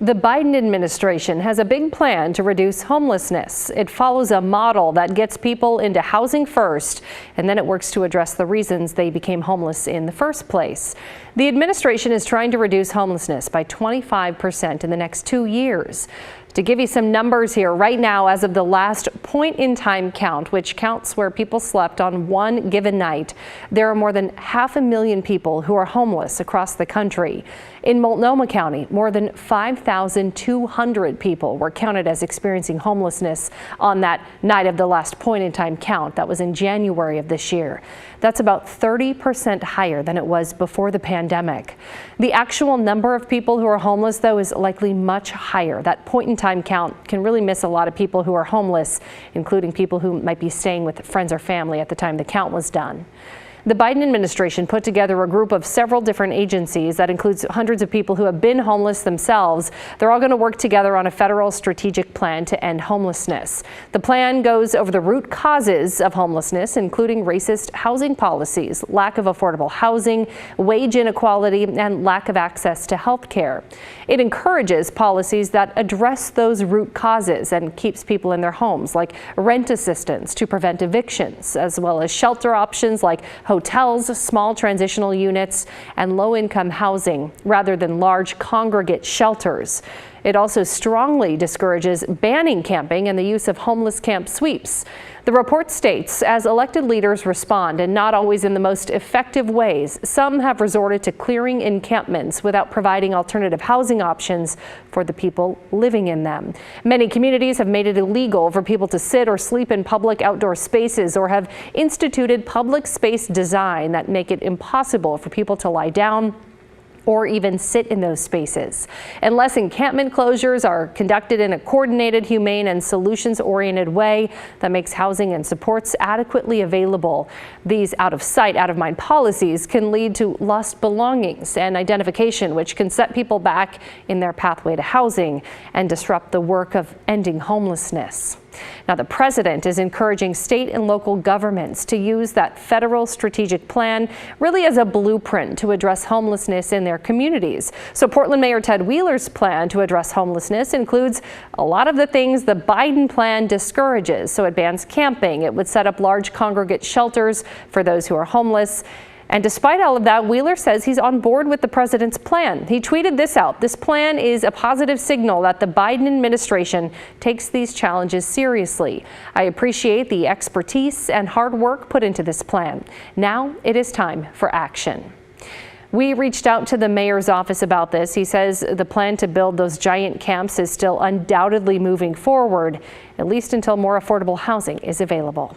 The Biden administration has a big plan to reduce homelessness. It follows a model that gets people into housing first, and then it works to address the reasons they became homeless in the first place. The administration is trying to reduce homelessness by 25% in the next 2 years. To give you some numbers here, right now, as of the last point-in-time count, which counts where people slept on one given night, there are more than 500,000 people who are homeless across the country. In Multnomah County, more than 5,200 people were counted as experiencing homelessness on that night of the last point-in-time count. That was in January of this year. That's about 30% higher than it was before the pandemic. The actual number of people who are homeless, though, is likely much higher. That point-in-time count can really miss a lot of people who are homeless, including people who might be staying with friends or family at the time the count was done. The Biden administration put together a group of several different agencies that includes hundreds of people who have been homeless themselves. They're all going to work together on a federal strategic plan to end homelessness. The plan goes over the root causes of homelessness, including racist housing policies, lack of affordable housing, wage inequality, and lack of access to health care. It encourages policies that address those root causes and keeps people in their homes, like rent assistance to prevent evictions, as well as shelter options like hotels, small transitional units, and low-income housing rather than large congregate shelters. It also strongly discourages banning camping and the use of homeless camp sweeps. The report states, as elected leaders respond, and not always in the most effective ways, some have resorted to clearing encampments without providing alternative housing options for the people living in them. Many communities have made it illegal for people to sit or sleep in public outdoor spaces, or have instituted public space design that make it impossible for people to lie down or even sit in those spaces. Unless encampment closures are conducted in a coordinated, humane, and solutions-oriented way that makes housing and supports adequately available, these out-of-sight, out-of-mind policies can lead to lost belongings and identification, which can set people back in their pathway to housing and disrupt the work of ending homelessness. Now, the president is encouraging state and local governments to use that federal strategic plan really as a blueprint to address homelessness in their communities. So Portland Mayor Ted Wheeler's plan to address homelessness includes a lot of the things the Biden plan discourages. So it bans camping. It would set up large congregate shelters for those who are homeless. And despite all of that, Wheeler says he's on board with the president's plan. He tweeted this out: "This plan is a positive signal that the Biden administration takes these challenges seriously. I appreciate the expertise and hard work put into this plan. Now it is time for action." We reached out to the mayor's office about this. He says the plan to build those giant camps is still undoubtedly moving forward, at least until more affordable housing is available.